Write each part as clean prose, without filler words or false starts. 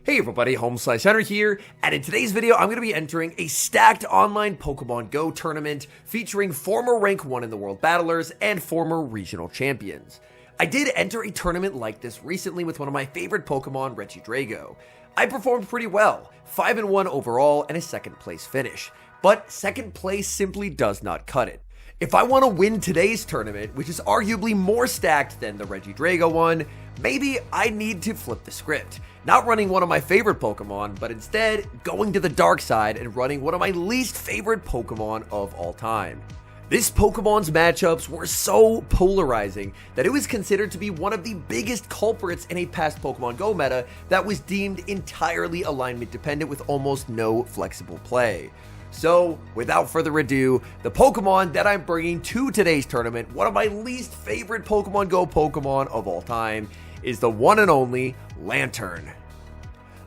Hey everybody, HomeSliceHenry here, and in today's video I'm going to be entering a stacked online Pokemon Go tournament featuring former rank 1 in the World Battlers and former regional champions. I did enter a tournament like this recently with one of my favorite Pokemon, Regidrago. I performed pretty well, 5-1 overall and a second place finish, but second place simply does not cut it. If I want to win today's tournament, which is arguably more stacked than the Regidrago one, maybe I need to flip the script. Not running one of my favorite Pokemon, but instead going to the dark side and running one of my least favorite Pokemon of all time. This Pokemon's matchups were so polarizing that it was considered to be one of the biggest culprits in a past Pokemon Go meta that was deemed entirely alignment dependent with almost no flexible play. So, without further ado, the Pokemon that I'm bringing to today's tournament, one of my least favorite Pokemon Go Pokemon of all time, is the one and only Lanturn.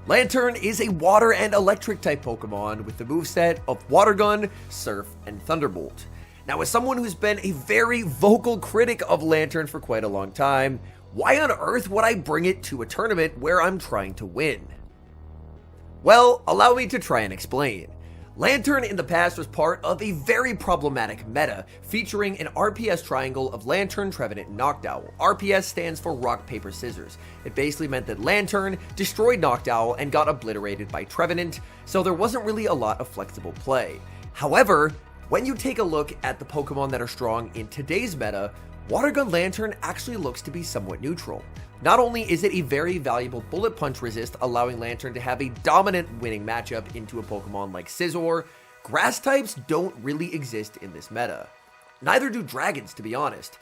Lanturn is a water and electric type Pokemon with the moveset of Water Gun, Surf, and Thunderbolt. Now, as someone who's been a very vocal critic of Lanturn for quite a long time, why on earth would I bring it to a tournament where I'm trying to win? Well, allow me to try and explain. Lanturn in the past was part of a very problematic meta, featuring an RPS triangle of Lanturn, Trevenant, and Noctowl. RPS stands for Rock, Paper, Scissors. It basically meant that Lanturn destroyed Noctowl and got obliterated by Trevenant, so there wasn't really a lot of flexible play. However, when you take a look at the Pokemon that are strong in today's meta, Water Gun Lanturn actually looks to be somewhat neutral. Not only is it a very valuable bullet punch resist, allowing Lanturn to have a dominant winning matchup into a Pokemon like Scizor, grass types don't really exist in this meta. Neither do dragons, to be honest.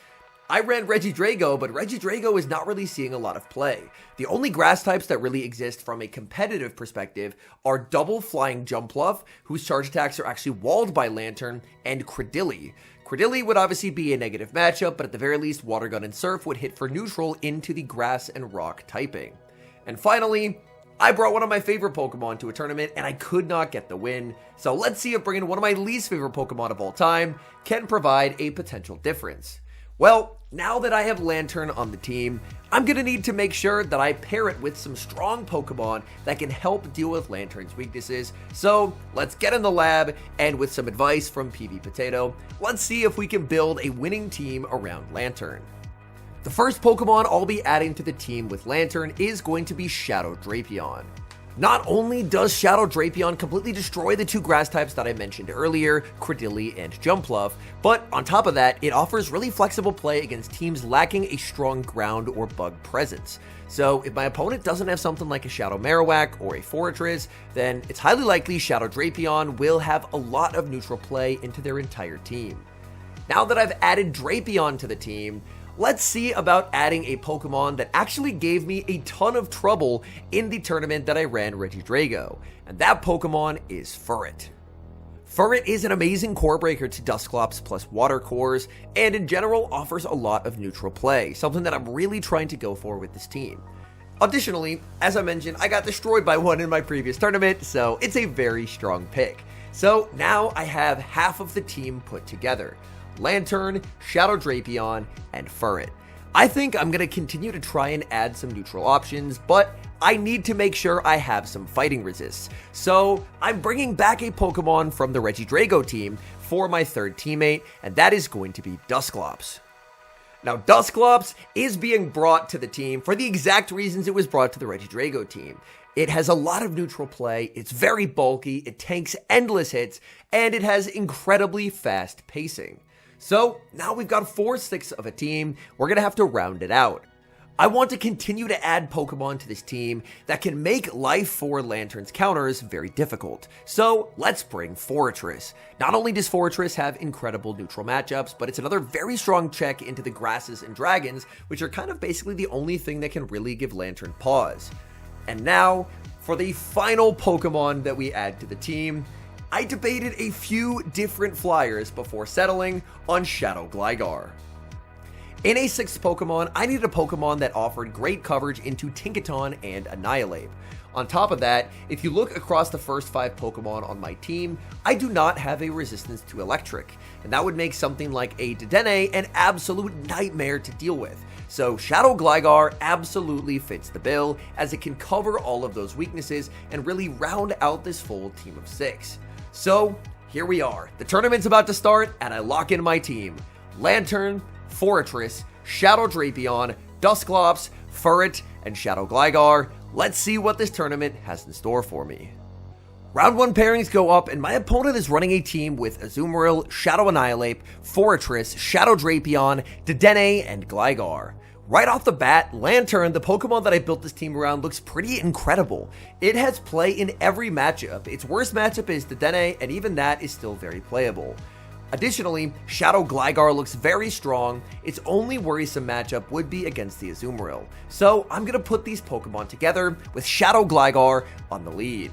I ran Regidrago, but Regidrago is not really seeing a lot of play. The only grass types that really exist from a competitive perspective are Double Flying Jumpluff, whose charge attacks are actually walled by Lanturn, and Credilli. Credilli would obviously be a negative matchup, but at the very least, Water Gun and Surf would hit for neutral into the grass and rock typing. And finally, I brought one of my favorite Pokemon to a tournament, and I could not get the win. So let's see if bringing one of my least favorite Pokemon of all time can provide a potential difference. Well, now that I have Lanturn on the team, I'm going to need to make sure that I pair it with some strong Pokemon that can help deal with Lanturn's weaknesses. So let's get in the lab, and with some advice from PV Potato, let's see if we can build a winning team around Lanturn. The first Pokemon I'll be adding to the team with Lanturn is going to be Shadow Drapion. Not only does Shadow Drapion completely destroy the two grass types that I mentioned earlier, Credilli and Jumpluff, but on top of that, it offers really flexible play against teams lacking a strong ground or bug presence. So if my opponent doesn't have something like a Shadow Marowak or a Forretress, then it's highly likely Shadow Drapion will have a lot of neutral play into their entire team. Now that I've added Drapion to the team, let's see about adding a Pokemon that actually gave me a ton of trouble in the tournament that I ran Regidrago, and that Pokemon is Furret. Furret is an amazing core breaker to Dusclops plus Water Cores, and in general offers a lot of neutral play, something that I'm really trying to go for with this team. Additionally, as I mentioned, I got destroyed by one in my previous tournament, so it's a very strong pick. So now I have half of the team put together. Lanturn, Shadow Drapion, and Furret. I think I'm going to continue to try and add some neutral options, but I need to make sure I have some fighting resists. So I'm bringing back a Pokemon from the Regidrago team for my third teammate, and that is going to be Dusclops. Now, Dusclops is being brought to the team for the exact reasons it was brought to the Regidrago team. It has a lot of neutral play, it's very bulky, it tanks endless hits, and it has incredibly fast pacing. So now we've got 4/6 of a team, we're going to have to round it out. I want to continue to add Pokemon to this team that can make life for Lanturn's counters very difficult. So let's bring Forretress. Not only does Forretress have incredible neutral matchups, but it's another very strong check into the grasses and dragons, which are kind of basically the only thing that can really give Lanturn pause. And now, for the final Pokemon that we add to the team, I debated a few different flyers before settling on Shadow Gligar. In a sixth Pokemon, I needed a Pokemon that offered great coverage into Tinkaton and Annihilate. On top of that, if you look across the first 5 Pokemon on my team, I do not have a resistance to electric, and that would make something like a Dedenne an absolute nightmare to deal with. So Shadow Gligar absolutely fits the bill, as it can cover all of those weaknesses and really round out this full team of 6. So here we are, the tournament's about to start, and I lock in my team. Lantern, Forretress, Shadow Drapion, Dusclops, Furret, and Shadow Gligar. Let's see what this tournament has in store for me. Round 1 pairings go up, and my opponent is running a team with Azumarill, Shadow Annihilate, Forretress, Shadow Drapion, Dedenne, and Gligar. Right off the bat, Lantern, the Pokemon that I built this team around, looks pretty incredible. It has play in every matchup. Its worst matchup is Dedenne, and even that is still very playable. Additionally, Shadow Gligar looks very strong. Its only worrisome matchup would be against the Azumarill. So I'm going to put these Pokemon together with Shadow Gligar on the lead.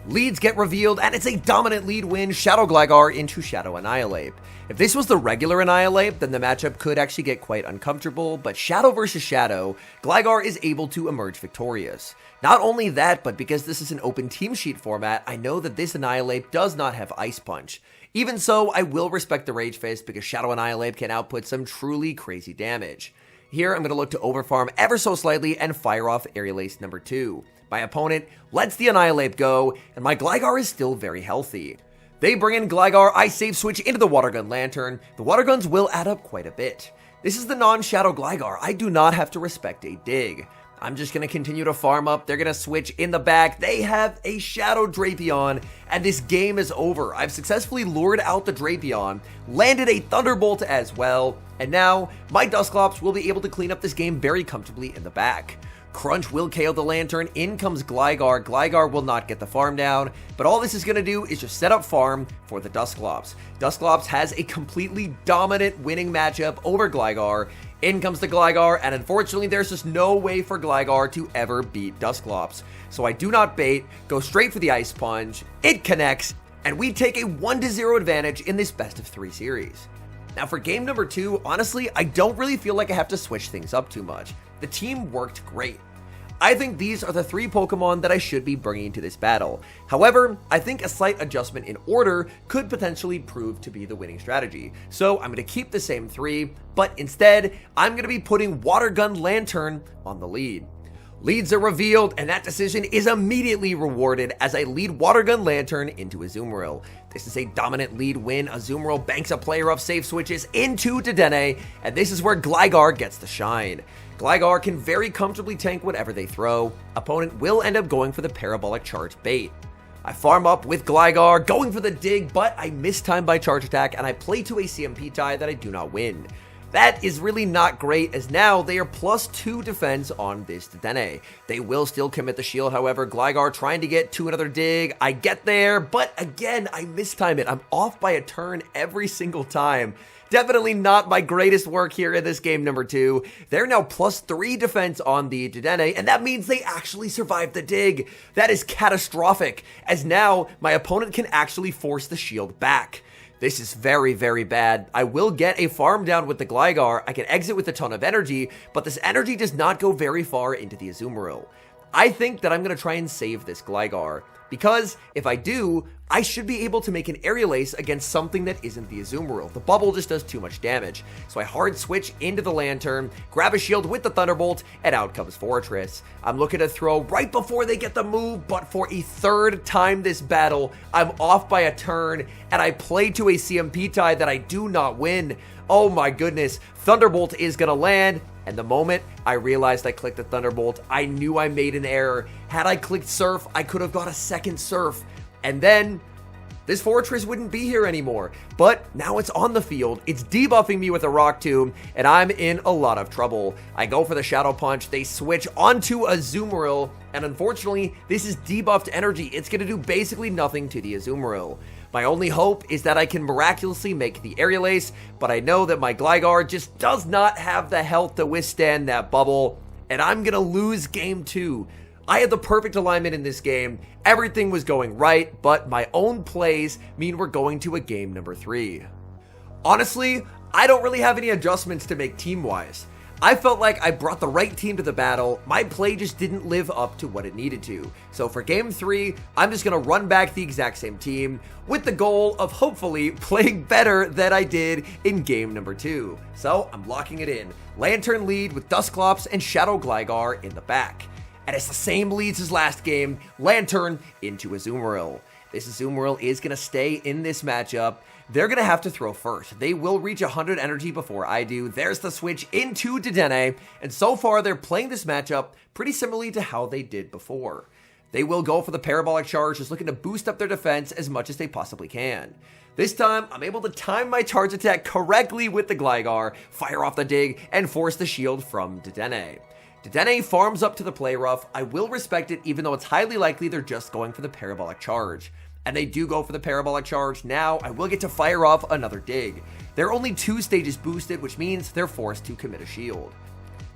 Leads get revealed, and it's a dominant lead win, Shadow Gligar into Shadow Annihilate. If this was the regular Annihilate, then the matchup could actually get quite uncomfortable, but Shadow versus Shadow, Gligar is able to emerge victorious. Not only that, but because this is an open team sheet format, I know that this Annihilate does not have Ice Punch. Even so, I will respect the Rage Fist because Shadow Annihilate can output some truly crazy damage. Here, I'm going to look to overfarm ever so slightly and fire off Aerial Ace number 2. My opponent lets the Annihilate go, and my Gligar is still very healthy. They bring in Gligar, I save switch into the Water Gun Lantern. The Water Guns will add up quite a bit. This is the non-Shadow Gligar. I do not have to respect a dig. I'm just going to continue to farm up. They're going to switch in the back. They have a Shadow Drapion, and this game is over. I've successfully lured out the Drapion, landed a Thunderbolt as well, and now my Dusclops will be able to clean up this game very comfortably in the back. Crunch will KO the Lantern, in comes Gligar. Gligar will not get the farm down, but all this is going to do is just set up farm for the Dusclops. Dusclops has a completely dominant winning matchup over Gligar. In comes the Gligar, and unfortunately there's just no way for Gligar to ever beat Dusclops. So I do not bait, go straight for the Ice Punch, it connects, and we take a 1-0 advantage in this best of 3 series. Now for game number 2, honestly, I don't really feel like I have to switch things up too much. The team worked great. I think these are the 3 Pokemon that I should be bringing to this battle. However, I think a slight adjustment in order could potentially prove to be the winning strategy. So I'm going to keep the same 3, but instead, I'm going to be putting Water Gun Lantern on the lead. Leads are revealed, and that decision is immediately rewarded as I lead Water Gun Lantern into Azumarill. This is a dominant lead win. Azumarill banks a player of save switches into Dedenne, and this is where Gligar gets the shine. Gligar can very comfortably tank whatever they throw. Opponent will end up going for the Parabolic Charge bait. I farm up with Gligar, going for the dig, but I miss time by Charge Attack, and I play to a CMP tie that I do not win. That is really not great, as now they are +2 defense on this Dedenne. They will still commit the shield, however. Gligar trying to get to another dig. I get there, but again, I mistime it. I'm off by a turn every single time. Definitely not my greatest work here in this game number 2. They're now +3 defense on the Dedenne, and that means they actually survived the dig. That is catastrophic, as now my opponent can actually force the shield back. This is very, very bad. I will get a farm down with the Gligar. I can exit with a ton of energy, but this energy does not go very far into the Azumarill. I think that I'm going to try and save this Gligar, because if I do, I should be able to make an Aerial Ace against something that isn't the Azumarill. The bubble just does too much damage. So I hard switch into the Lantern, grab a shield with the Thunderbolt, and out comes Forretress. I'm looking to throw right before they get the move, but for a 3rd time this battle, I'm off by a turn, and I play to a CMP tie that I do not win. Oh my goodness, Thunderbolt is gonna land, and the moment I realized I clicked the Thunderbolt, I knew I made an error. Had I clicked Surf, I could have got a 2nd Surf. And then, this Forretress wouldn't be here anymore. But now it's on the field, it's debuffing me with a Rock Tomb, and I'm in a lot of trouble. I go for the Shadow Punch, they switch onto Azumarill, and unfortunately, this is debuffed energy. It's going to do basically nothing to the Azumarill. My only hope is that I can miraculously make the Aerial Ace, but I know that my Gligar just does not have the health to withstand that bubble, and I'm going to lose game 2. I had the perfect alignment in this game, everything was going right, but my own plays mean we're going to a game number 3. Honestly, I don't really have any adjustments to make team-wise. I felt like I brought the right team to the battle. My play just didn't live up to what it needed to. So for game 3, I'm just going to run back the exact same team with the goal of hopefully playing better than I did in game number 2. So I'm locking it in. Lantern lead with Dusclops and Shadow Gligar in the back. And it's the same leads as last game, Lantern into Azumarill. This Azumarill is going to stay in this matchup. They're going to have to throw first. They will reach 100 energy before I do. There's the switch into Dedenne, and so far they're playing this matchup pretty similarly to how they did before. They will go for the Parabolic Charge, just looking to boost up their defense as much as they possibly can. This time, I'm able to time my charge attack correctly with the Gligar, fire off the dig, and force the shield from Dedenne. Dedenne farms up to the Play Rough. I will respect it even though it's highly likely they're just going for the Parabolic Charge. And they do go for the Parabolic Charge. Now, I will get to fire off another dig. They're only 2 stages boosted, which means they're forced to commit a shield.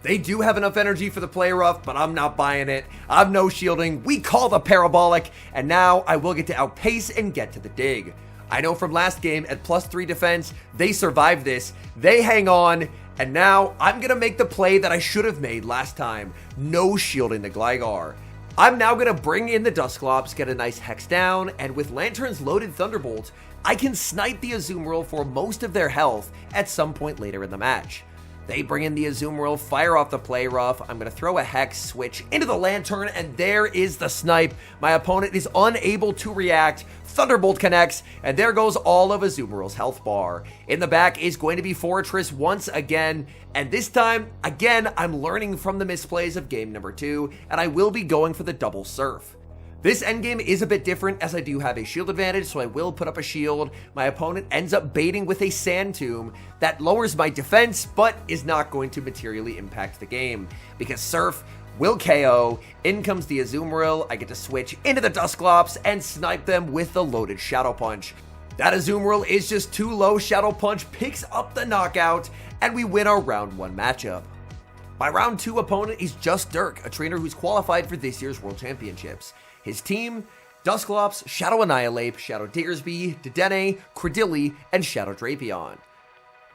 They do have enough energy for the Play Rough, but I'm not buying it. I'm no shielding. We call the Parabolic, and now I will get to outpace and get to the dig. I know from last game at +3 defense, they survived this. They hang on, and now I'm going to make the play that I should have made last time. No shielding the Gligar. I'm now going to bring in the Dusclops, get a nice Hex down, and with Lantern's loaded Thunderbolt, I can snipe the Azumarill for most of their health at some point later in the match. They bring in the Azumarill, fire off the Play Rough. I'm going to throw a Hex switch into the Lantern, and there is the snipe. My opponent is unable to react. Thunderbolt connects, and there goes all of Azumarill's health bar. In the back is going to be Fortress once again, and this time, again, I'm learning from the misplays of game number 2, and I will be going for the double Surf. This endgame is a bit different as I do have a shield advantage, so I will put up a shield. My opponent ends up baiting with a Sand Tomb that lowers my defense, but is not going to materially impact the game because Surf will KO. In comes the Azumarill. I get to switch into the Dusclops and snipe them with the loaded Shadow Punch. That Azumarill is just too low. Shadow Punch picks up the knockout, and we win our round 1 matchup. My round 2 opponent is Just Dirk, a trainer who's qualified for this year's World Championships. His team, Dusclops, Shadow Annihilate, Shadow Diggersby, Dedenne, Credilli, and Shadow Drapion.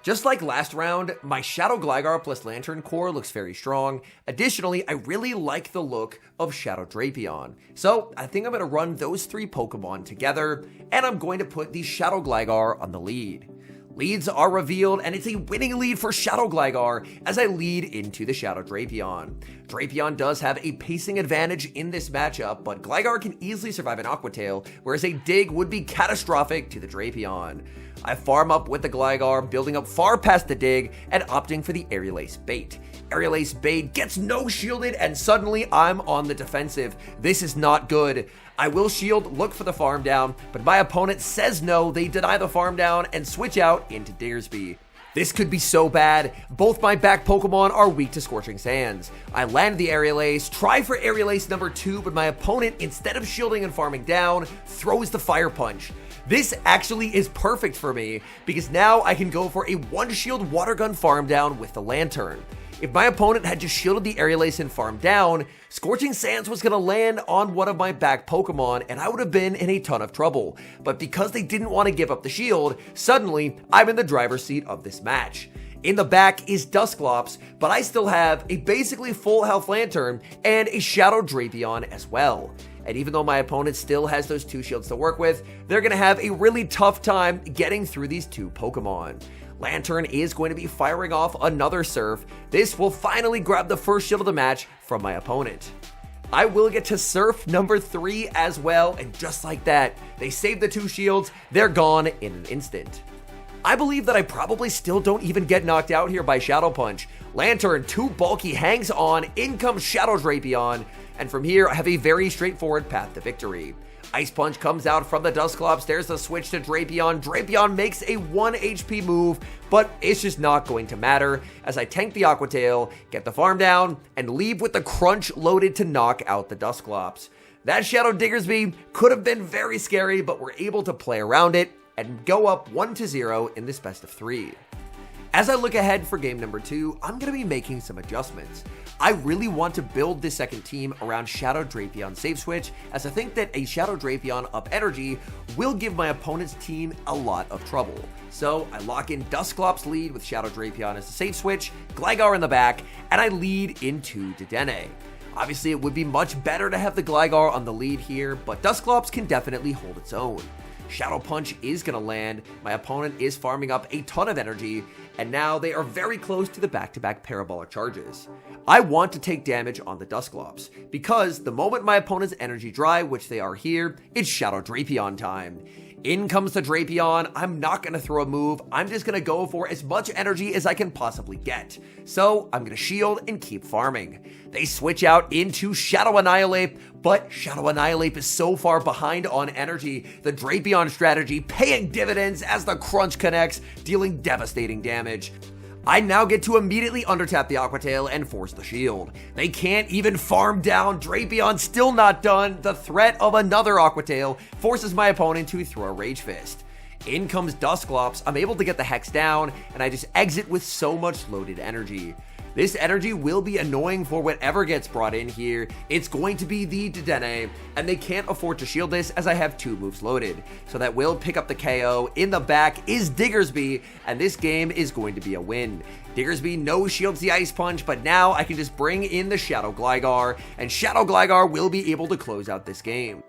Just like last round, my Shadow Gligar plus Lantern Core looks very strong. Additionally, I really like the look of Shadow Drapion. So I think I'm going to run those 3 Pokemon together, and I'm going to put the Shadow Gligar on the lead. Leads are revealed, and it's a winning lead for Shadow Gligar as I lead into the Shadow Drapion. Drapion does have a pacing advantage in this matchup, but Gligar can easily survive an Aqua Tail, whereas a dig would be catastrophic to the Drapion. I farm up with the Gligar, building up far past the dig, and opting for the Aerial Ace bait. Aerial Ace bait gets no shielded, and suddenly I'm on the defensive. This is not good. I will shield, look for the farm down, but my opponent says no. They deny the farm down and switch out into Diggersby. This could be so bad. Both my back Pokemon are weak to Scorching Sands. I land the Aerial Ace, try for Aerial Ace number 2, but my opponent, instead of shielding and farming down, throws the Fire Punch. This actually is perfect for me because now I can go for a 1-shield Water Gun farm down with the Lantern. If my opponent had just shielded the Aerial Ace and farmed down, Scorching Sands was going to land on one of my back Pokemon and I would have been in a ton of trouble. But because they didn't want to give up the shield, suddenly I'm in the driver's seat of this match. In the back is Dusclops, but I still have a basically full health Lantern and a Shadow Drapion as well. And even though my opponent still has those 2 shields to work with, they're going to have a really tough time getting through these 2 Pokemon. Lantern is going to be firing off another Surf. This will finally grab the first shield of the match from my opponent. I will get to Surf number 3 as well, and just like that, they save the 2 shields, they're gone in an instant. I believe that I probably still don't even get knocked out here by Shadow Punch. Lantern, too bulky, hangs on, in comes Shadow Drapion, and from here I have a very straightforward path to victory. Ice Punch comes out from the Dusclops, there's the switch to Drapion. Drapion makes a 1 HP move, but it's just not going to matter as I tank the Aqua Tail, get the farm down, and leave with the Crunch loaded to knock out the Dusclops. That Shadow Diggersby could have been very scary, but we're able to play around it and go up 1-0 in this best of 3. As I look ahead for game number 2, I'm going to be making some adjustments. I really want to build this second team around Shadow Drapion safe switch, as I think that a Shadow Drapion up energy will give my opponent's team a lot of trouble. So I lock in Dusclops lead with Shadow Drapion as the safe switch, Gligar in the back, and I lead into Dedenne. Obviously, it would be much better to have the Gligar on the lead here, but Dusclops can definitely hold its own. Shadow Punch is going to land, my opponent is farming up a ton of energy, and now they are very close to the back-to-back parabolic charges. I want to take damage on the Dusclops, because the moment my opponent's energy dry, which they are here, it's Shadow Drapion time. In comes the Drapion. I'm not going to throw a move. I'm just going to go for as much energy as I can possibly get. So I'm going to shield and keep farming. They switch out into Shadow Annihilate, but Shadow Annihilate is so far behind on energy. The Drapion strategy paying dividends as the crunch connects, dealing devastating damage. I now get to immediately undertap the Aqua Tail and force the shield. They can't even farm down. Drapion still not done. The threat of another Aqua Tail forces my opponent to throw a Rage Fist. In comes Dusclops. I'm able to get the Hex down, and I just exit with so much loaded energy. This energy will be annoying for whatever gets brought in here. It's going to be the Dedenne, and they can't afford to shield this as I have 2 moves loaded. So that will pick up the KO. In the back is Diggersby, and this game is going to be a win. Diggersby no shields the Ice Punch, but now I can just bring in the Shadow Gligar, and Shadow Gligar will be able to close out this game.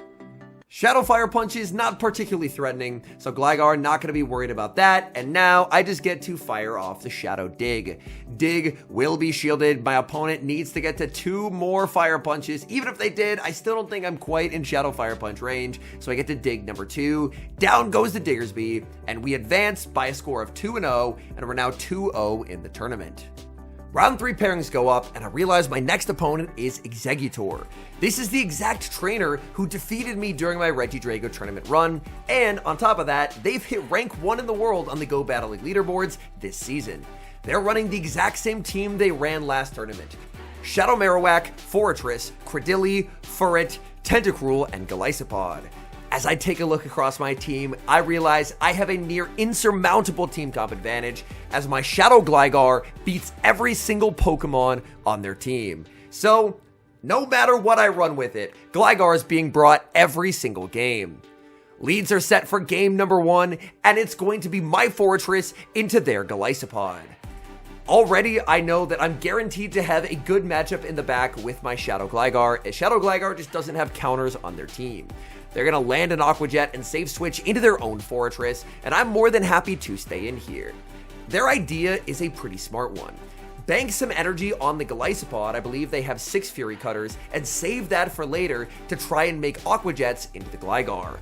Shadow Fire Punch is not particularly threatening, so Gligar not going to be worried about that, and now I just get to fire off the Shadow Dig. Dig will be shielded. My opponent needs to get to 2 more Fire Punches. Even if they did, I still don't think I'm quite in Shadow Fire Punch range, so I get to Dig number 2. Down goes the Diggersby, and we advance by a score of 2-0, and we're now 2-0 in the tournament. Round 3 pairings go up, and I realize my next opponent is Exeggutor. This is the exact trainer who defeated me during my Regidrago tournament run, and on top of that, they've hit rank 1 in the world on the Go Battle League leaderboards this season. They're running the exact same team they ran last tournament. Shadow Marowak, Forretress, Credilli, Furret, Tentacruel, and Golisopod. As I take a look across my team, I realize I have a near insurmountable team comp advantage as my Shadow Gligar beats every single Pokemon on their team. So, no matter what I run with it, Gligar is being brought every single game. Leads are set for game number 1, and it's going to be my Forretress into their Golisopod. Already, I know that I'm guaranteed to have a good matchup in the back with my Shadow Gligar, as Shadow Gligar just doesn't have counters on their team. They're going to land an Aqua Jet and safe switch into their own Forretress, and I'm more than happy to stay in here. Their idea is a pretty smart one. Bank some energy on the Golisopod, I believe they have 6 Fury Cutters, and save that for later to try and make Aqua Jets into the Gligar.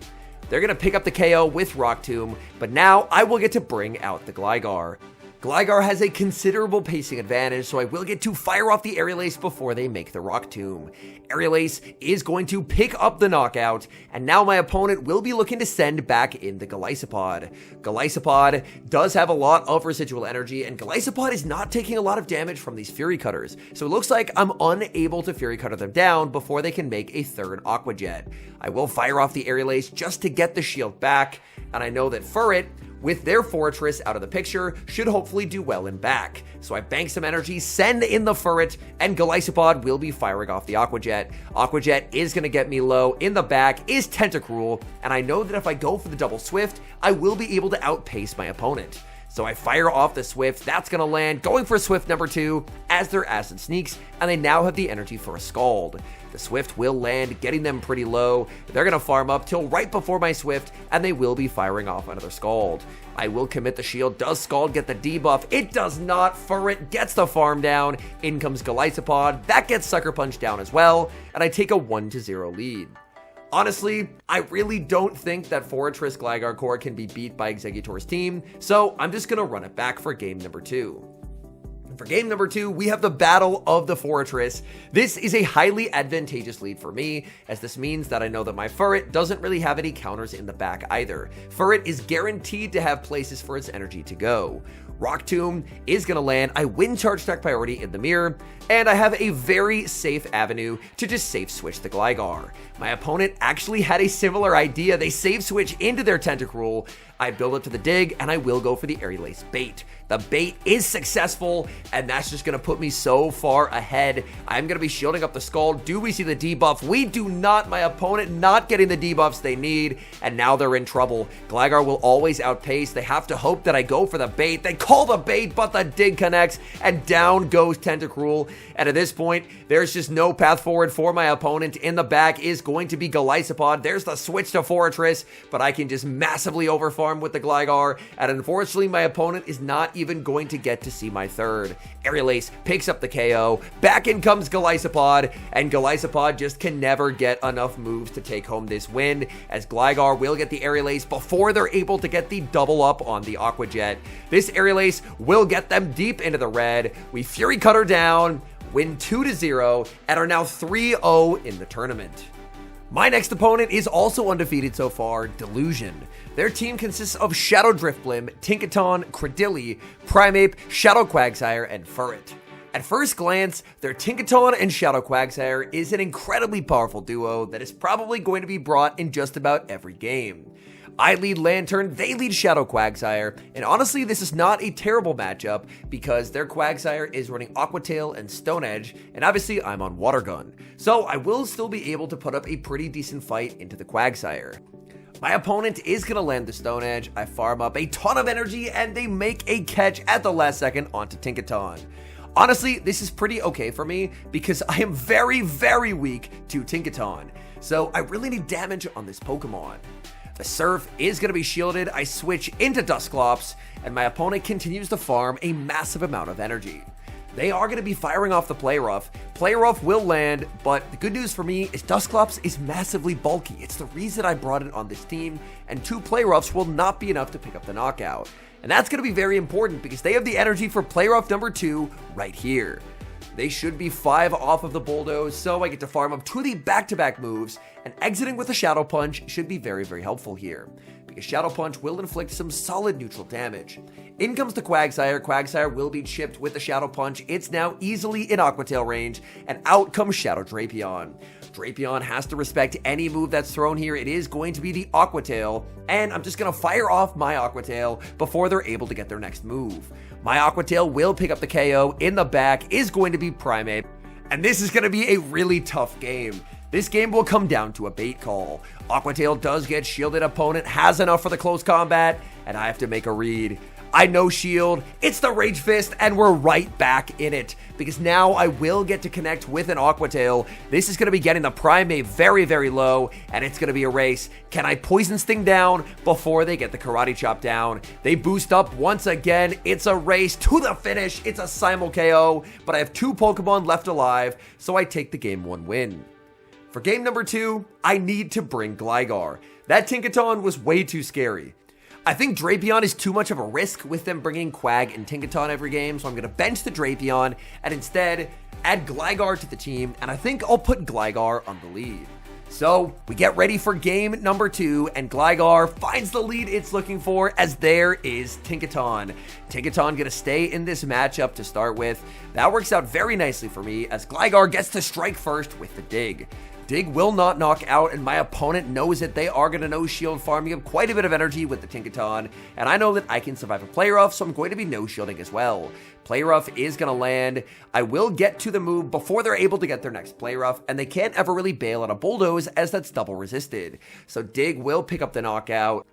They're going to pick up the KO with Rock Tomb, but now I will get to bring out the Gligar. Gligar has a considerable pacing advantage, so I will get to fire off the Aerial Ace before they make the Rock Tomb. Aerial Ace is going to pick up the knockout, and now my opponent will be looking to send back in the Golisopod. Golisopod does have a lot of residual energy, and Golisopod is not taking a lot of damage from these Fury Cutters, so it looks like I'm unable to Fury Cutter them down before they can make a third Aqua Jet. I will fire off the Aerial Ace just to get the shield back, and I know that Furret, with their Forretress out of the picture, should hopefully do well in back. So I bank some energy, send in the Furret, and Golisopod will be firing off the Aqua Jet. Aqua Jet is going to get me low. In the back is Tentacruel, and I know that if I go for the double Swift, I will be able to outpace my opponent. So I fire off the Swift, that's going to land, going for Swift number 2 as their Acid sneaks, and they now have the energy for a Scald. The Swift will land, getting them pretty low. They're going to farm up till right before my Swift, and they will be firing off another Scald. I will commit the shield. Does Scald get the debuff? It does not. Furret gets the farm down. In comes Golisopod. That gets Sucker Punch down as well, and I take a 1-0 lead. Honestly, I really don't think that Forretress Gligar Core can be beat by Exeggutor's team, so I'm just going to run it back for game number 2. For game number 2, we have the Battle of the Forretress. This is a highly advantageous lead for me, as this means that I know that my Furret doesn't really have any counters in the back either. Furret is guaranteed to have places for its energy to go. Rock Tomb is going to land. I win charge stack priority in the mirror, and I have a very safe avenue to just safe switch the Gligar. My opponent actually had a similar idea. They safe switch into their Tentacruel. I build up to the dig, and I will go for the Aerial Ace bait. The bait is successful, and that's just going to put me so far ahead. I'm going to be shielding up the Skull. Do we see the debuff? We do not. My opponent not getting the debuffs they need, and now they're in trouble. Gligar will always outpace. They have to hope that I go for the bait. They call the bait, but the dig connects, and down goes Tentacruel. And at this point, there's just no path forward for my opponent. In the back is going to be Golisopod. There's the switch to Fortress, but I can just massively overfarm with the Gligar, and unfortunately, my opponent is not even going to get to see my third. Aerial Ace picks up the KO. Back in comes Golisopod, and Golisopod just can never get enough moves to take home this win, as Gligar will get the Aerial Ace before they're able to get the double up on the Aqua Jet. This Aerial Ace will get them deep into the red. We Fury Cutter down, win 2-0, and are now 3-0 in the tournament. My next opponent is also undefeated so far, Delusion. Their team consists of Shadow Drifblim, Tinkaton, Credilli, Primeape, Shadow Quagsire, and Furret. At first glance, their Tinkaton and Shadow Quagsire is an incredibly powerful duo that is probably going to be brought in just about every game. I lead Lantern, they lead Shadow Quagsire, and honestly this is not a terrible matchup because their Quagsire is running Aqua Tail and Stone Edge, and obviously I'm on Water Gun. So I will still be able to put up a pretty decent fight into the Quagsire. My opponent is going to land the Stone Edge, I farm up a ton of energy, and they make a catch at the last second onto Tinkaton. Honestly, this is pretty okay for me because I am very, very weak to Tinkaton, so I really need damage on this Pokemon. The Surf is going to be shielded, I switch into Dusclops, and my opponent continues to farm a massive amount of energy. They are going to be firing off the Play Rough. Play Rough will land, but the good news for me is Dusclops is massively bulky. It's the reason I brought it on this team, and 2 Play Roughs will not be enough to pick up the knockout. And that's going to be very important because they have the energy for Play Rough number 2 right here. They should be 5 off of the Bulldoze, so I get to farm up to the back-to-back moves, and exiting with a Shadow Punch should be very, very helpful here, because Shadow Punch will inflict some solid neutral damage. In comes the Quagsire. Quagsire will be chipped with the Shadow Punch. It's now easily in Aqua Tail range, and out comes Shadow Drapion. Drapion has to respect any move that's thrown here. It is going to be the Aqua Tail, and I'm just going to fire off my Aqua Tail before they're able to get their next move. My Aqua Tail will pick up the KO. In the back is going to be Primeape, and this is going to be a really tough game. This game will come down to a bait call. Aqua Tail does get shielded, opponent has enough for the close combat, and I have to make a read. I no shield, it's the Rage Fist, and we're right back in it, because now I will get to connect with an Aqua Tail. This is going to be getting the Primeape very, very low, and it's going to be a race. Can I Poison Sting down before they get the Karate Chop down? They boost up once again. It's a race to the finish. It's a simul KO, but I have 2 Pokemon left alive, so I take the game 1 win. For game number 2, I need to bring Gligar. That Tinkaton was way too scary. I think Drapion is too much of a risk with them bringing Quag and Tinkaton every game, so I'm going to bench the Drapion and instead add Gligar to the team, and I think I'll put Gligar on the lead. So we get ready for game number 2, and Gligar finds the lead it's looking for, as there is Tinkaton. Tinkaton going to stay in this matchup to start with. That works out very nicely for me, as Gligar gets to strike first with the dig. Dig will not knock out, and my opponent knows that they are going to no-shield, farming up quite a bit of energy with the Tinkaton, and I know that I can survive a Play Rough, so I'm going to be no-shielding as well. Play Rough is going to land. I will get to the move before they're able to get their next Play Rough, and they can't ever really bail on a Bulldoze as that's double resisted. So Dig will pick up the knockout.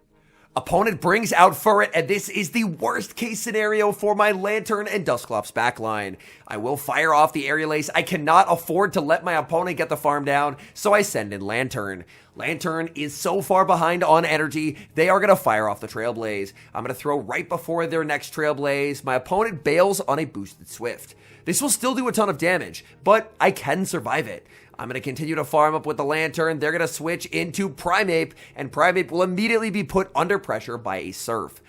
Opponent brings out Furret, and this is the worst case scenario for my Lantern and Dusclops backline. I will fire off the Aerial Ace. I cannot afford to let my opponent get the farm down, so I send in Lantern. Lantern is so far behind on energy, they are going to fire off the Trailblaze. I'm going to throw right before their next Trailblaze. My opponent bails on a boosted Swift. This will still do a ton of damage, but I can survive it. I'm going to continue to farm up with the Lantern. They're going to switch into Primeape, and Primeape will immediately be put under pressure by a Surf.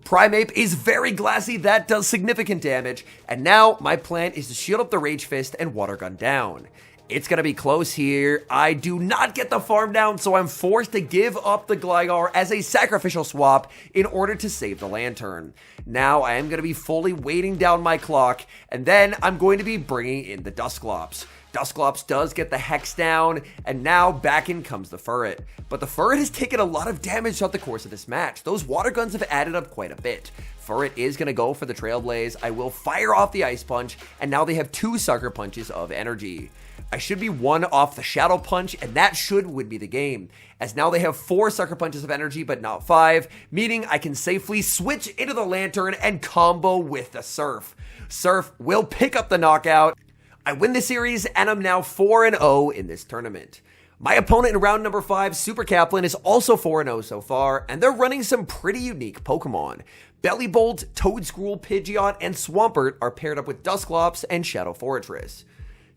Primeape is very glassy. That does significant damage, and now my plan is to shield up the Rage Fist and Water Gun down. It's going to be close here. I do not get the farm down, so I'm forced to give up the Gligar as a sacrificial swap in order to save the Lantern. Now I am going to be fully weighting down my clock, and then I'm going to be bringing in the Dusclops. Dusclops does get the Hex down, and now back in comes the Furret. But the Furret has taken a lot of damage throughout the course of this match. Those water guns have added up quite a bit. Furret is going to go for the Trailblaze. I will fire off the Ice Punch, and now they have 2 Sucker Punches of energy. I should be 1 off the Shadow Punch, and that should win me the game, as now they have 4 Sucker Punches of energy, but not 5, meaning I can safely switch into the Lantern and combo with the Surf. Surf will pick up the knockout. I win the series, and I'm now 4-0 in this tournament. My opponent in round number 5, Super Kaplan, is also 4-0 so far, and they're running some pretty unique Pokemon. Bellibolt, Toedscruel, Pidgeot, and Swampert are paired up with Dusclops and Shadow Fortress.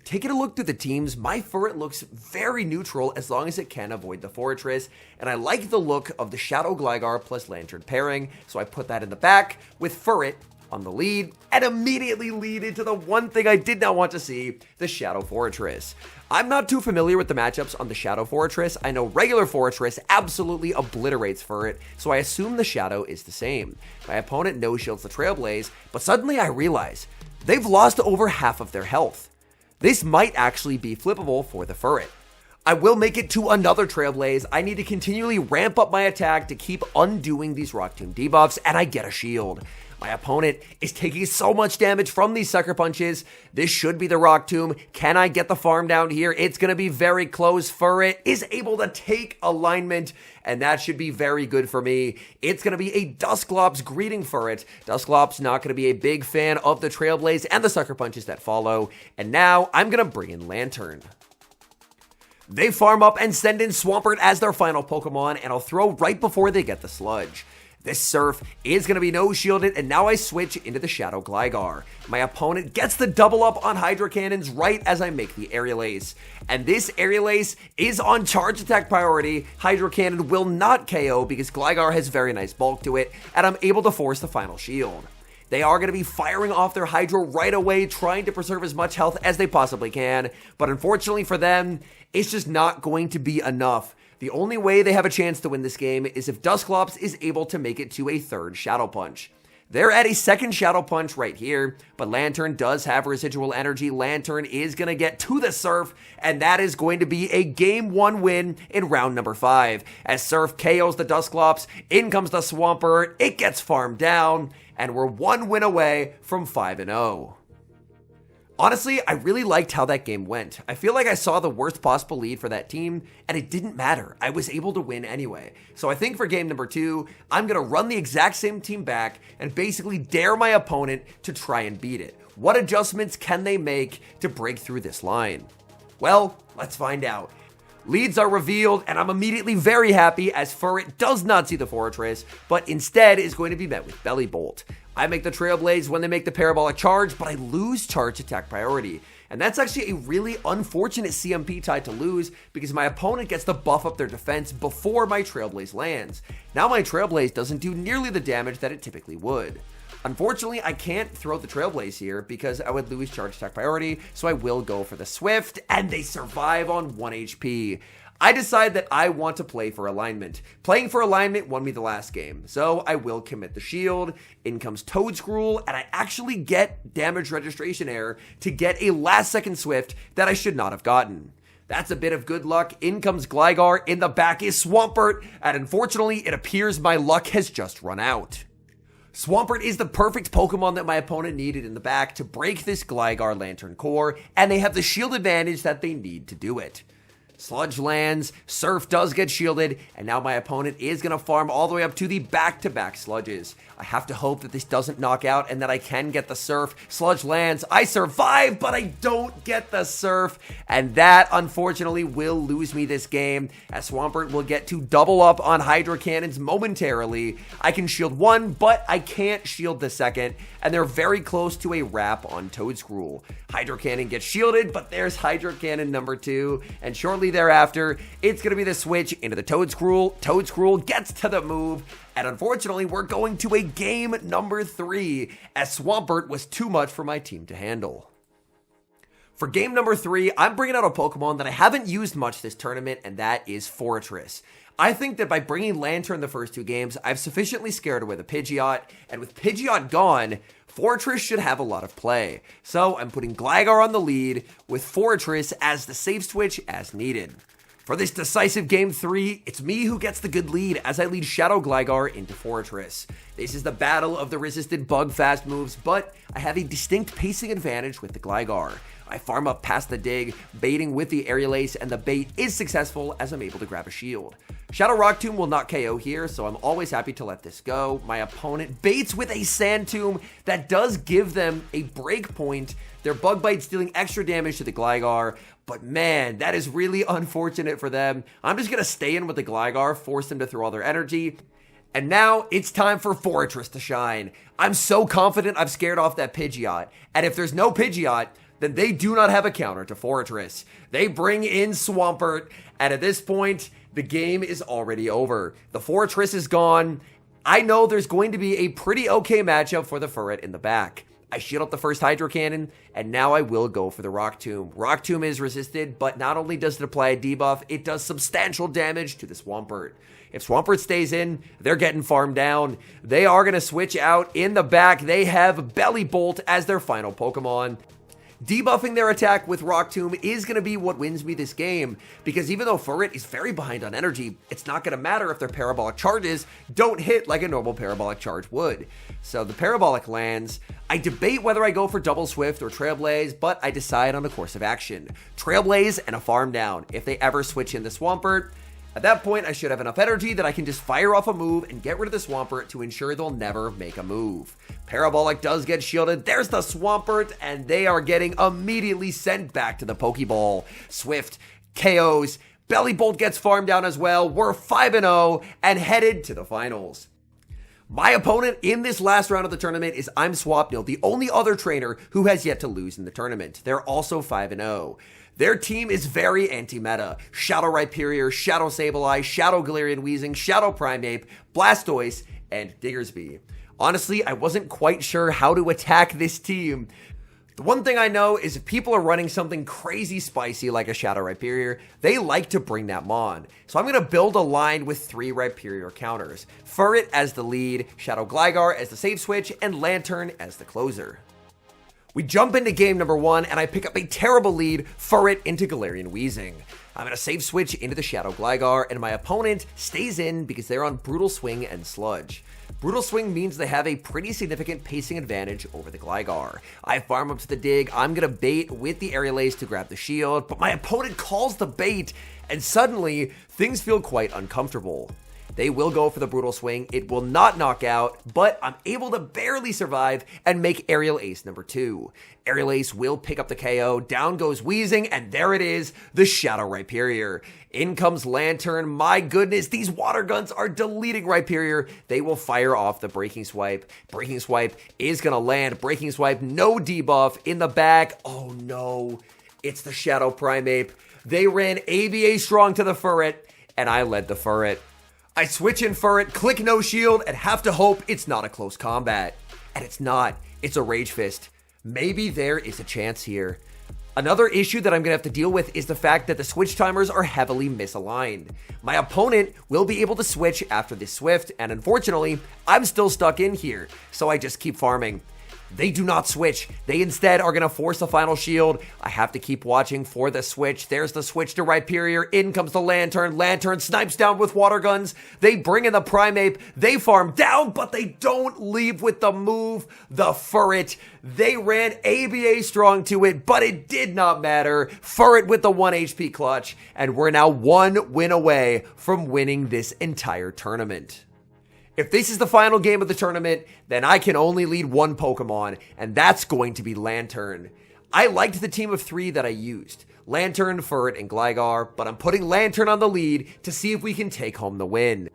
Taking a look through the teams, my Furret looks very neutral as long as it can avoid the Fortress, and I like the look of the Shadow Gligar plus Lantern pairing, so I put that in the back with Furret on the lead, and immediately lead into the one thing I did not want to see, the Shadow Fortress. I'm not too familiar with the matchups on the Shadow Fortress. I know regular Fortress absolutely obliterates Furret, so I assume the Shadow is the same. My opponent no-shields the Trailblaze, but suddenly I realize they've lost over half of their health. This might actually be flippable for the Furret. I will make it to another Trailblaze. I need to continually ramp up my attack to keep undoing these Rock Tomb debuffs, and I get a shield. My opponent is taking so much damage from these Sucker Punches. This should be the Rock Tomb. Can I get the farm down here? It's going to be very close. Furret is able to take alignment, and that should be very good for me. It's going to be a Dusclops greeting Furret. Dusclops not going to be a big fan of the Trailblaze and the Sucker Punches that follow. And now I'm going to bring in Lantern. They farm up and send in Swampert as their final Pokemon, and I'll throw right before they get the Sludge. This Surf is going to be no-shielded, and now I switch into the Shadow Gligar. My opponent gets the double up on Hydro Cannons right as I make the Aerial Ace. And this Aerial Ace is on charge attack priority. Hydro Cannon will not KO because Gligar has very nice bulk to it, and I'm able to force the final shield. They are going to be firing off their Hydro right away, trying to preserve as much health as they possibly can. But unfortunately for them, it's just not going to be enough. The only way they have a chance to win this game is if Dusclops is able to make it to a 3rd Shadow Punch. They're at a 2nd Shadow Punch right here, but Lantern does have residual energy. Lantern is going to get to the Surf, and that is going to be a Game 1 win in round number 5. As Surf KOs the Dusclops, in comes the Swampert, it gets farmed down, and we're 1 win away from 5-0. Honestly, I really liked how that game went. I feel like I saw the worst possible lead for that team, and it didn't matter. I was able to win anyway. So I think for game number 2, I'm going to run the exact same team back and basically dare my opponent to try and beat it. What adjustments can they make to break through this line? Well, let's find out. Leads are revealed, and I'm immediately very happy as Furret does not see the Fortress, but instead is going to be met with Bellibolt. I make the Trailblaze when they make the Parabolic Charge, but I lose charge attack priority. And that's actually a really unfortunate CMP tie to lose because my opponent gets to buff up their defense before my Trailblaze lands. Now my Trailblaze doesn't do nearly the damage that it typically would. Unfortunately, I can't throw the Trailblaze here because I would lose charge attack priority, so I will go for the Swift, and they survive on 1 HP. I decide that I want to play for alignment. Playing for alignment won me the last game, so I will commit the shield. In comes Toedscruel, and I actually get damage registration error to get a last-second Swift that I should not have gotten. That's a bit of good luck. In comes Gligar, in the back is Swampert, and unfortunately, it appears my luck has just run out. Swampert is the perfect Pokemon that my opponent needed in the back to break this Gligar Lantern core, and they have the shield advantage that they need to do it. Sludge lands, Surf does get shielded, and now my opponent is going to farm all the way up to the back-to-back Sludges. I have to hope that this doesn't knock out and that I can get the Surf. Sludge lands, I survive, but I don't get the Surf, and that unfortunately will lose me this game, as Swampert will get to double up on Hydro Cannons momentarily. I can shield 1, but I can't shield the 2nd, and they're very close to a wrap on Toedscruel. Hydro Cannon gets shielded, but there's Hydro Cannon number 2, and shortly thereafter, it's going to be the switch into the Toedscruel. Toedscruel gets to the move, and unfortunately, we're going to a game number 3, as Swampert was too much for my team to handle. For game number 3, I'm bringing out a Pokemon that I haven't used much this tournament, and that is Forretress. I think that by bringing Lantern the first 2 games, I've sufficiently scared away the Pidgeot, and with Pidgeot gone, Forretress should have a lot of play. So I'm putting Gligar on the lead, with Forretress as the safe switch as needed. For this decisive game 3, it's me who gets the good lead as I lead Shadow Gligar into Forretress. This is the battle of the resisted bug fast moves, but I have a distinct pacing advantage with the Gligar. I farm up past the dig, baiting with the Aerial Ace, and the bait is successful as I'm able to grab a shield. Shadow Rock Tomb will not KO here, so I'm always happy to let this go. My opponent baits with a Sand Tomb that does give them a break point. Their Bug Bite's dealing extra damage to the Gligar, but man, that is really unfortunate for them. I'm just going to stay in with the Gligar, force them to throw all their energy. And now it's time for Forretress to shine. I'm so confident I've scared off that Pidgeot. And if there's no Pidgeot, then they do not have a counter to Forretress. They bring in Swampert, and at this point, the game is already over. The Forretress is gone. I know there's going to be a pretty okay matchup for the Furret in the back. I shield up the first Hydro Cannon, and now I will go for the Rock Tomb. Rock Tomb is resisted, but not only does it apply a debuff, it does substantial damage to the Swampert. If Swampert stays in, they're getting farmed down. They are going to switch out in the back. They have Belly Bolt as their final Pokemon. Debuffing their attack with Rock Tomb is going to be what wins me this game, because even though Furret is very behind on energy, it's not going to matter if their Parabolic charges don't hit like a normal Parabolic charge would. So the Parabolic lands. I debate whether I go for Double Swift or Trailblaze, but I decide on a course of action. Trailblaze and a farm down if they ever switch in the Swampert. At that point, I should have enough energy that I can just fire off a move and get rid of the Swampert to ensure they'll never make a move. Parabolic does get shielded. There's the Swampert, and they are getting immediately sent back to the Pokeball. Swift KOs. Belly Bolt gets farmed down as well. We're 5-0 and headed to the finals. My opponent in this last round of the tournament is I'm Swapnil, the only other trainer who has yet to lose in the tournament. They're also 5-0. Their team is very anti-meta. Shadow Rhyperior, Shadow Sableye, Shadow Galarian Weezing, Shadow Primeape, Blastoise, and Diggersby. Honestly, I wasn't quite sure how to attack this team. The one thing I know is if people are running something crazy spicy like a Shadow Rhyperior, they like to bring that mon. So I'm going to build a line with 3 Rhyperior counters. Furret as the lead, Shadow Gligar as the safe switch, and Lantern as the closer. We jump into game number 1, and I pick up a terrible lead, Furret into Galarian Weezing. I'm going to safe switch into the Shadow Gligar, and my opponent stays in because they're on Brutal Swing and Sludge. Brutal Swing means they have a pretty significant pacing advantage over the Gligar. I farm up to the dig, I'm going to bait with the Aerial Ace to grab the shield, but my opponent calls the bait, and suddenly, things feel quite uncomfortable. They will go for the Brutal Swing. It will not knock out, but I'm able to barely survive and make Aerial Ace number 2. Aerial Ace will pick up the KO. Down goes Weezing, and there it is, the Shadow Rhyperior. In comes Lantern. My goodness, these water guns are deleting Rhyperior. They will fire off the Breaking Swipe. Breaking Swipe is going to land. Breaking Swipe, no debuff in the back. Oh no, it's the Shadow Primeape. They ran ABA Strong to the Furret, and I led the Furret. I switch in Furret, click no shield, and have to hope it's not a close combat. And it's not. It's a Rage Fist. Maybe there is a chance here. Another issue that I'm going to have to deal with is the fact that the switch timers are heavily misaligned. My opponent will be able to switch after this Swift, and unfortunately, I'm still stuck in here, so I just keep farming. They do not switch. They instead are going to force the final shield. I have to keep watching for the switch. There's the switch to Rhyperior. In comes the Lantern. Lantern snipes down with water guns. They bring in the Primeape. They farm down, but they don't leave with the move. The Furret. They ran ABA Strong to it, but it did not matter. Furret with the 1 HP clutch, and we're now 1 win away from winning this entire tournament. If this is the final game of the tournament, then I can only lead 1 Pokemon, and that's going to be Lantern. I liked the team of 3 that I used. Lantern, Furret, and Gligar, but I'm putting Lantern on the lead to see if we can take home the win.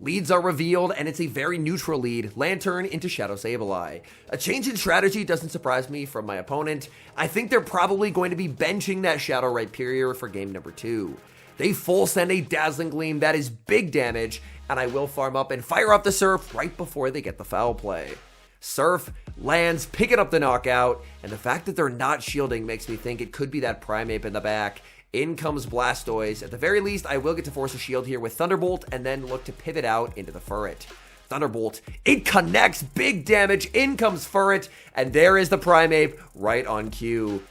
Leads are revealed, and it's a very neutral lead, Lantern into Shadow Sableye. A change in strategy doesn't surprise me from my opponent. I think they're probably going to be benching that Shadow Rhyperior for game number 2. They full send a Dazzling Gleam that is big damage, and I will farm up and fire off the Surf right before they get the foul play. Surf lands, picking up the knockout, and the fact that they're not shielding makes me think it could be that Primeape in the back. In comes Blastoise. At the very least, I will get to force a shield here with Thunderbolt and then look to pivot out into the Furret. Thunderbolt, it connects, big damage, in comes Furret, and there is the Primeape right on cue.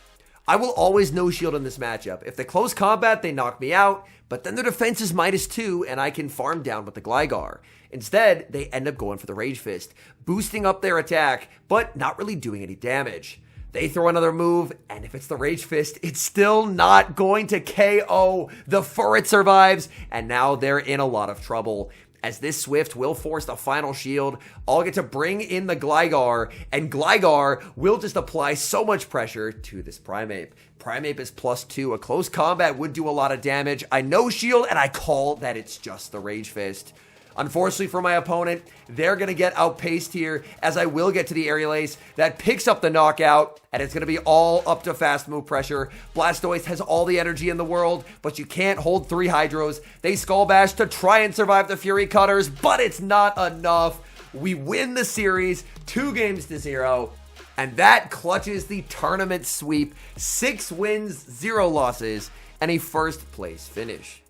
I will always no shield in this matchup. If they close combat, they knock me out, but then their defense is -2 and I can farm down with the Gligar. Instead, they end up going for the Rage Fist, boosting up their attack, but not really doing any damage. They throw another move, and if it's the Rage Fist, it's still not going to KO. The Furret survives, and now they're in a lot of trouble. As this Swift will force the final shield, I'll get to bring in the Gligar, and Gligar will just apply so much pressure to this Primeape. Primeape is +2. A close combat would do a lot of damage. I no shield, and I call that it's just the Rage Fist. Unfortunately for my opponent, they're going to get outpaced here, as I will get to the Aerial Ace that picks up the knockout, and it's going to be all up to fast move pressure. Blastoise has all the energy in the world, but you can't hold 3 Hydros. They Skull Bash to try and survive the Fury Cutters, but it's not enough. We win the series 2-0, and that clutches the tournament sweep. 6 wins, 0 losses, and a first place finish.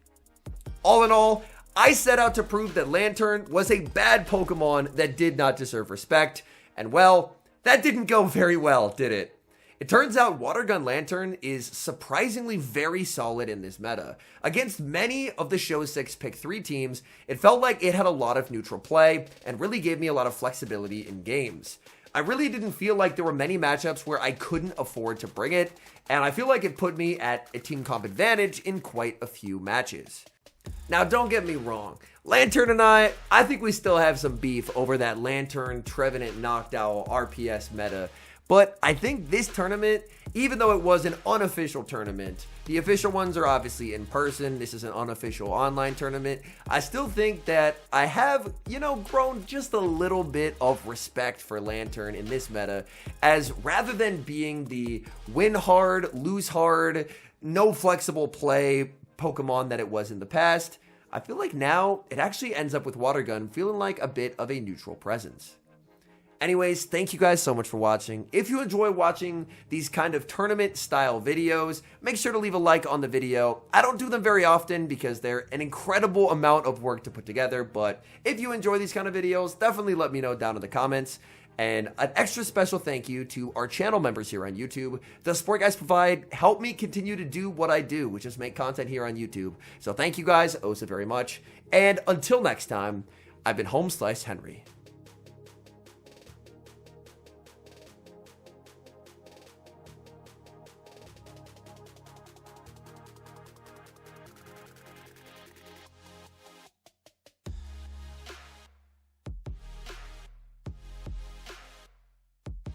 All in all, I set out to prove that Lanturn was a bad Pokemon that did not deserve respect, and well, that didn't go very well, did it? It turns out Water Gun Lanturn is surprisingly very solid in this meta. Against many of the Show 6 Pick 3 teams, it felt like it had a lot of neutral play and really gave me a lot of flexibility in games. I really didn't feel like there were many matchups where I couldn't afford to bring it, and I feel like it put me at a team comp advantage in quite a few matches. Now, don't get me wrong. Lanturn and I think we still have some beef over that Lanturn, Trevenant, Noctowl, RPS meta. But I think this tournament, even though it was an unofficial tournament, the official ones are obviously in person. This is an unofficial online tournament. I still think that I have, grown just a little bit of respect for Lanturn in this meta, as rather than being the win hard, lose hard, no flexible play Pokemon that it was in the past, I feel like now it actually ends up with Water Gun feeling like a bit of a neutral presence. Anyways, thank you guys so much for watching. If you enjoy watching these kind of tournament style videos, make sure to leave a like on the video. I don't do them very often because they're an incredible amount of work to put together, but if you enjoy these kind of videos, definitely let me know down in the comments. And an extra special thank you to our channel members here on YouTube. The support guys provide help me continue to do what I do, which is make content here on YouTube. So thank you guys oh so very much. And until next time, I've been HomeSliceHenry.